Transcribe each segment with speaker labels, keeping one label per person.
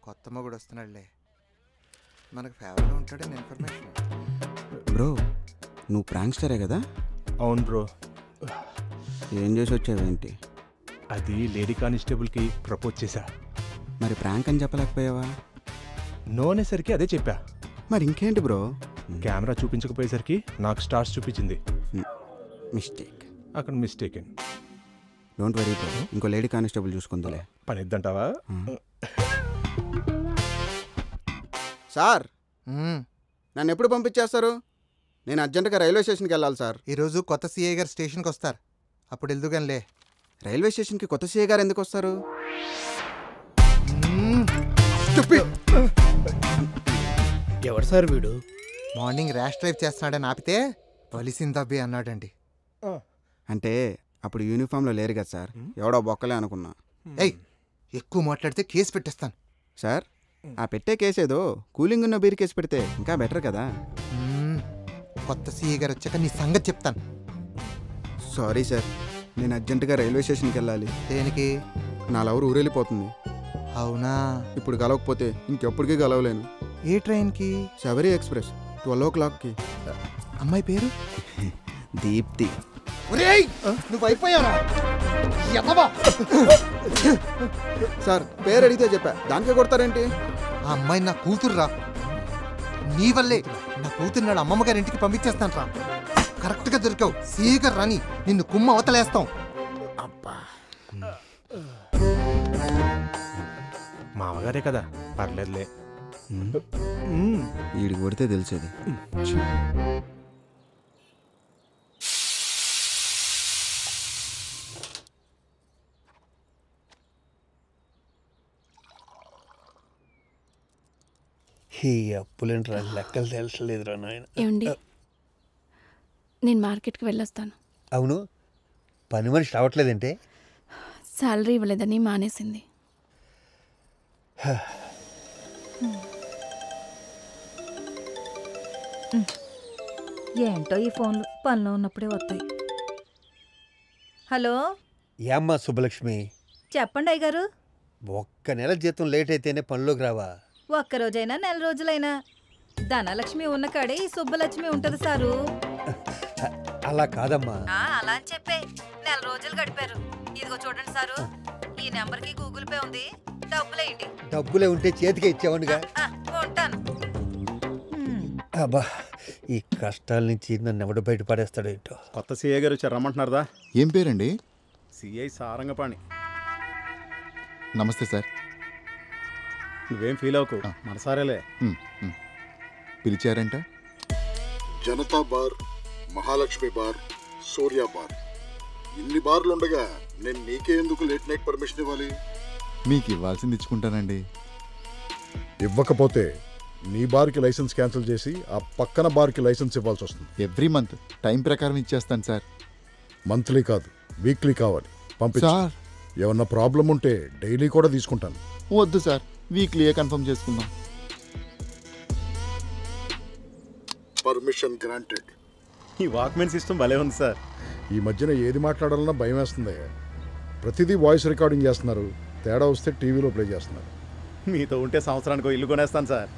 Speaker 1: కొత్త మొగుడు వస్తున్నాడులే, మనకు ఫేవర్గా ఉంటాడని ఇన్ఫర్మేషన్.
Speaker 2: బ్రో నువ్వు ప్రాంక్స్టరే కదా?
Speaker 3: అవును బ్రో.
Speaker 2: ఏం చేసి వచ్చావేంటి?
Speaker 3: అది లేడీ కానిస్టేబుల్కి ప్రపోజ్ చేశా.
Speaker 2: మరి ప్రాంక్ అని చెప్పలేకపోయావా?
Speaker 3: నో అనేసరికి అదే చెప్పా.
Speaker 2: మరి ఇంకేంటి బ్రో?
Speaker 3: కెమెరా చూపించకపోయేసరికి నాకు స్టార్స్ చూపించింది.
Speaker 2: మిస్టేక్.
Speaker 3: అక్కడ మిస్టేక్.
Speaker 2: డోంట్ వరీ బ్రో, ఇంకో లేడీ కానిస్టేబుల్ చూసుకుందిలే.
Speaker 3: పని ఇద్దంటావా?
Speaker 2: సార్ నన్ను ఎప్పుడు పంపించేస్తారు? నేను అర్జెంటుగా రైల్వే స్టేషన్కి వెళ్ళాలి సార్.
Speaker 1: ఈరోజు కొత్త సిఐ గారు స్టేషన్కి వస్తారు, అప్పుడు వెళ్దుగానిలే.
Speaker 2: రైల్వే స్టేషన్కి కొత్త సిఐ గారు ఎందుకు వస్తారు?
Speaker 4: ఎవరు సార్ వీడు?
Speaker 1: మార్నింగ్ ర్యాష్ డ్రైవ్ చేస్తున్నాడని ఆపితే వలిసిందబ్బి అన్నాడండి.
Speaker 2: అంటే అప్పుడు యూనిఫామ్లో లేరు కదా సార్, ఎవడో బొక్కలే అనుకున్నా.
Speaker 1: ఏయ్ ఎక్కువ మాట్లాడితే కేసు పెట్టేస్తాను.
Speaker 2: సార్ ఆ పెట్టే కేసేదో కూలింగ్ ఉన్న బీర్ కేసు పెడితే ఇంకా బెటర్ కదా.
Speaker 1: కొత్త సిఐ గారు వచ్చాక నీ సంగతి చెప్తాను.
Speaker 2: సారీ సార్, నేను అర్జెంటుగా రైల్వే స్టేషన్కి వెళ్ళాలి.
Speaker 1: దేనికి?
Speaker 2: నా లవర్ ఊరెళ్ళిపోతుంది.
Speaker 1: అవునా?
Speaker 2: ఇప్పుడు కలవకపోతే ఇంకెప్పటికీ కలవలేను.
Speaker 1: ఏ ట్రైన్కి?
Speaker 2: శబరి ఎక్స్ప్రెస్ 12 o'clockకి.
Speaker 1: అమ్మాయి పేరు?
Speaker 2: దీప్తి.
Speaker 1: నువ్వు అయిపోయావా?
Speaker 2: సార్ పేరు అడిగితే చెప్పా, దానికే కొడతారేంటి?
Speaker 1: ఆ అమ్మాయి నా కూతురు రా. నీ వల్లే నా కూతురు నాడు అమ్మమ్మ గారి ఇంటికి పంపించేస్తాను రా. కరెక్ట్గా దొరికావు. సీగర్ రాని నిన్ను కుమ్మ అవతలేస్తాం.
Speaker 2: అబ్బా
Speaker 3: మామగారే కదా, పర్లేదులే.
Speaker 2: వీడికి కొడితే తెలిసేది.
Speaker 4: ఈ అప్పులేంట్రా, లెక్కలు తెలుసలేదురా నాయన.
Speaker 5: ఏమండి, నేను మార్కెట్కి వెళ్ళొస్తాను.
Speaker 4: అవును, పని మనిషి రావట్లేదంటే?
Speaker 5: శాలరీ ఇవ్వలేదని మానేసింది.
Speaker 6: ఏంటో ఈ ఫోన్లు పనిలో ఉన్నప్పుడే వస్తాయి. హలో,
Speaker 4: ఏమ్మా సుబ్బలక్ష్మి?
Speaker 6: చెప్పండి అయ్యగారు.
Speaker 4: ఒక్క నెల జీతం లేట్ అయితేనే పనిలోకి రావా?
Speaker 6: ఒక్కరోజైనా నెల రోజులైనా ధనలక్ష్మి ఉన్న కాడే ఈ సుబ్బలక్ష్మి ఉంటది సారు.
Speaker 4: అలా కాదమ్మా.
Speaker 6: అలా అని చెప్పే నెల రోజులు గడిపారు. ఇదిగో చూడండి సారు, ఈ నెంబర్కి గూగుల్ పే ఉంది, డబ్బులేయండి.
Speaker 4: డబ్బులే ఉంటే చేతికి ఇచ్చావుగా.
Speaker 6: ఉంటాను.
Speaker 4: అబ్బా, ఈ కష్టాల నుంచి నన్ను ఎవడు బయట పడేస్తాడు ఏంటో.
Speaker 3: కొత్త సిఐ గారు వచ్చారు, రమ్మంటున్నారా?
Speaker 7: ఏం పేరండి?
Speaker 3: సిఐ సారంగపాణి.
Speaker 7: నమస్తే సార్.
Speaker 3: నువ్వేం ఫీల్ అవ్వకు, మన సారేలే.
Speaker 7: పిలిచారంట?
Speaker 8: జనతా బార్, మహాలక్ష్మి బార్, సూర్య బార్, ఇన్ని బార్లు ఉండగా నేను నీకే ఎందుకు లేట్ నైట్ పర్మిషన్ ఇవ్వాలి?
Speaker 7: మీకు ఇవ్వాల్సింది ఇచ్చుకుంటానండి.
Speaker 8: ఇవ్వకపోతే నీ బార్కి లైసెన్స్ క్యాన్సిల్ చేసి ఆ పక్కన బార్కి లైసెన్స్ ఇవ్వాల్సి వస్తుంది.
Speaker 7: ఎవ్రీ మంత్ టైం ప్రకారం ఇచ్చేస్తాను సార్.
Speaker 8: మంత్లీ కాదు, వీక్లీ కావాలి. పంపించు.
Speaker 7: సార్
Speaker 8: ఏమన్నా ప్రాబ్లం ఉంటే డైలీ కూడా తీసుకుంటాను.
Speaker 7: వద్దు సార్, వీక్లీయే కన్ఫర్మ్ చేసుకుందాం.
Speaker 8: Permission granted.
Speaker 3: ఈ వాక్మెన్ సిస్టమ్ భలే ఉంది సార్.
Speaker 8: ఈ మధ్యన ఏది మాట్లాడాలన్నా భయం వేస్తుంది. ప్రతిదీ వాయిస్ రికార్డింగ్ చేస్తున్నారు, తేడా వస్తే టీవీలో ప్లే చేస్తున్నారు.
Speaker 3: మీతో ఉంటే సంవత్సరానికి ఇల్లు కొనేస్తాను సార్.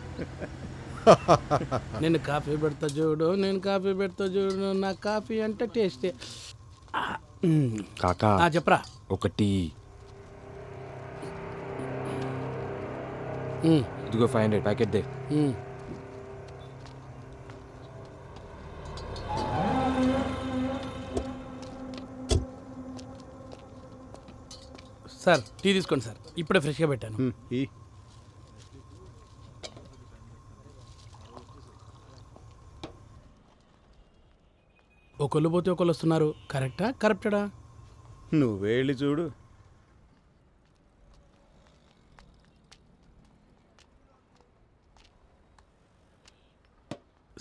Speaker 9: నేను కాఫీ పెడతా చూడు, నేను కాఫీ పెడతా చూడు, నా కాఫీ అంటే టేస్టే.
Speaker 10: కాకా
Speaker 9: చెప్పరా.
Speaker 10: ఒకటి ఇదిగో 500 ప్యాకెట్ దే.
Speaker 9: సార్ టీ తీసుకోండి సార్, ఇప్పుడే ఫ్రెష్గా పెట్టాను. ఒకళ్ళు పోతే ఒకళ్ళు వస్తున్నారు. కరెక్టా కరప్టడా?
Speaker 3: నువ్వే వెళ్ళి చూడు.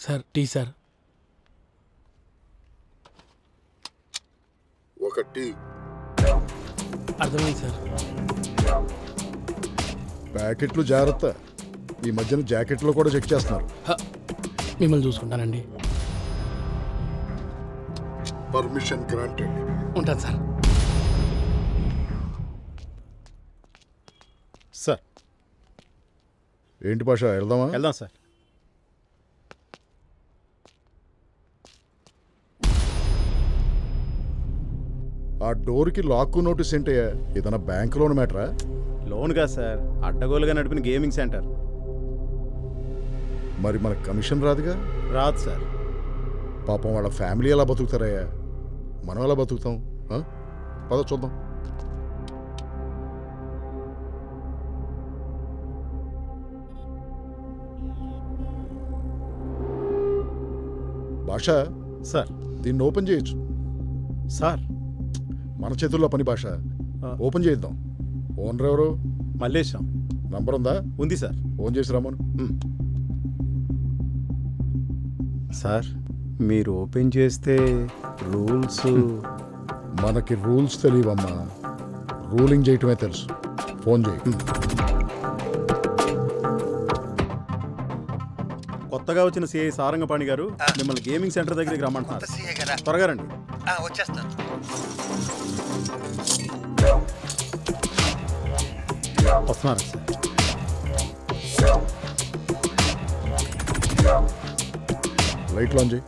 Speaker 9: Sir tea sir.
Speaker 8: ఒక టీ.
Speaker 9: అర్థమైంది సార్.
Speaker 8: ప్యాకెట్లు జాగ్రత్త, ఈ మధ్యన జాకెట్లో కూడా చెక్ చేస్తున్నారు.
Speaker 9: మిమ్మల్ని చూసుకుంటానండి.
Speaker 8: Permission granted.
Speaker 9: ఉంటాను సార్.
Speaker 3: సార్.
Speaker 8: ఏంటి పాషా, వెళ్దామా?
Speaker 3: వెళ్దాం సార్.
Speaker 8: ఆ డోర్కి లాక్ నోటీస్ ఏంటయ్యా? ఏదైనా బ్యాంక్ లోన్ మ్యాటరా?
Speaker 3: లోన్ కాదు సార్, అడ్డగోలుగా నడిపిన గేమింగ్ సెంటర్.
Speaker 8: మరి మనకు కమిషన్ రాదుగా?
Speaker 3: రాదు సార్.
Speaker 8: పాపం వాళ్ళ ఫ్యామిలీ ఎలా బతుకుతారయ్యా? మనం ఎలా బతుకుతాం? పద చూద్దాం. భాష
Speaker 3: సార్.
Speaker 8: దీన్ని ఓపెన్ చేయొచ్చు
Speaker 3: సార్.
Speaker 8: మన చేతుల్లో పని. భాష ఓపెన్ చేద్దాం. ఓనర్ ఎవరు?
Speaker 3: మల్లేశం.
Speaker 8: నంబర్ ఉందా?
Speaker 3: ఉంది సార్.
Speaker 8: ఫోన్ చేసి రమ్మను.
Speaker 3: సార్ మీరు ఓపెన్ చేస్తే రూల్స్.
Speaker 8: మనకి రూల్స్ తెలియవమ్మా, రూలింగ్ చేయటమే తెలుసు. ఫోన్ చేయి.
Speaker 3: కొత్తగా వచ్చిన సిఐ సారంగపాణి గారు మిమ్మల్ని గేమింగ్ సెంటర్ దగ్గరికి రమ్మంటున్నారు. త్వరగా రండి.
Speaker 4: వచ్చేస్తాను.
Speaker 3: వస్తున్నారు సార్.
Speaker 8: లైట్ ఆన్ చేయి.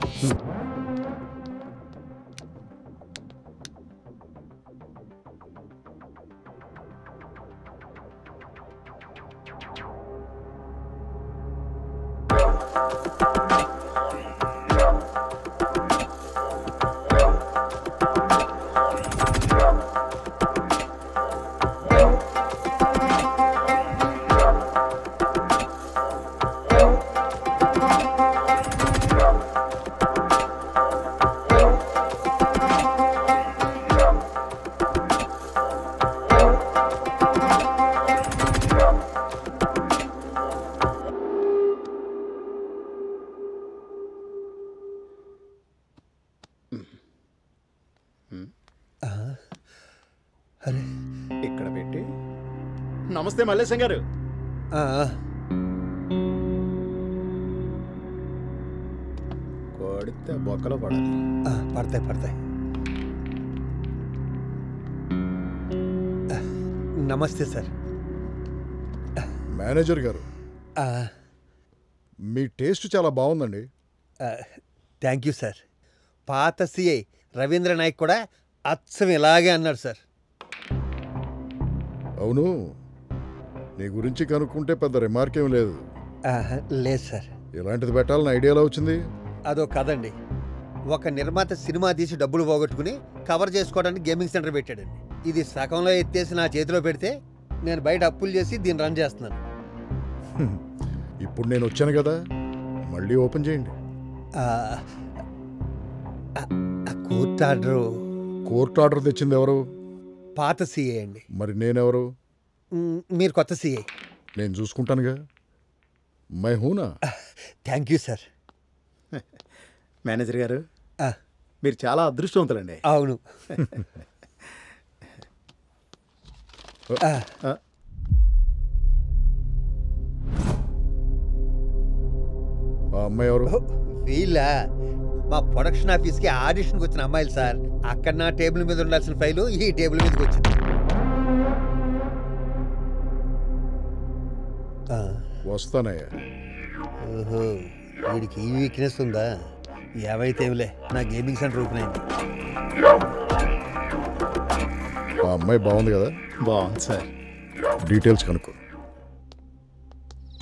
Speaker 3: ఇక్కడ పెట్టి. నమస్తే మల్లేశం గారు. కొడితే బొక్కలో పడాలి.
Speaker 4: పడతాయి పడతాయి. నమస్తే సార్.
Speaker 8: మేనేజర్ గారు, మీ టేస్ట్ చాలా బాగుందండి.
Speaker 4: Thank you sir. పాత సిఐ రవీంద్ర నాయక్ కూడా అచ్చం ఇలాగే అన్నాడు సార్.
Speaker 8: అవును, నీ గురించి కనుక్కుంటే పెద్ద రిమార్క్ ఏం లేదు.
Speaker 4: లేదు సార్.
Speaker 8: ఇలాంటిది పెట్టాలని ఐడియాలో వచ్చింది?
Speaker 4: అదో కదండి, ఒక నిర్మాత సినిమా తీసి డబ్బులు పోగొట్టుకుని కవర్ చేసుకోవడానికి గేమింగ్ సెంటర్ పెట్టాడండి. ఇది సగంలో ఎత్తేసి నా చేతిలో పెడితే నేను బయట అప్పులు చేసి దీన్ని రన్ చేస్తున్నాను.
Speaker 8: ఇప్పుడు నేను వచ్చాను కదా, మళ్ళీ ఓపెన్ చేయండి. కోర్టు ఆర్డర్ తెచ్చింది ఎవరు?
Speaker 4: పాత సిఐ అండి.
Speaker 8: మరి నేనెవరు?
Speaker 4: మీరు కొత్త సిఐ.
Speaker 8: నేను చూసుకుంటానుగా. మై హూనా.
Speaker 4: Thank you sir.
Speaker 3: మేనేజర్ గారు, మీరు చాలా అదృష్టవంతులండి.
Speaker 4: అవును.
Speaker 8: ఆ అమ్మాయి ఎవరు?
Speaker 4: వీళ్ళ మా ప్రొడక్షన్ ఆఫీస్కి ఆడిషన్కి వచ్చిన అమ్మాయిలు సార్. అక్కడ నా టేబుల్ మీద ఉండాల్సిన ఫైలు ఈ టేబుల్ మీదకి వచ్చింది.
Speaker 8: వస్తానయ్యా.
Speaker 4: ఓహో, వీడికి ఈ వీక్నెస్ ఉందా? ఏవైతే ఏమిలే, నా గేమింగ్ సెంటర్ ఓపెన్ అయింది.
Speaker 8: ఆ అమ్మాయి బాగుంది కదా?
Speaker 3: బాగుంది సార్.
Speaker 8: డీటెయిల్స్ కనుక్కో.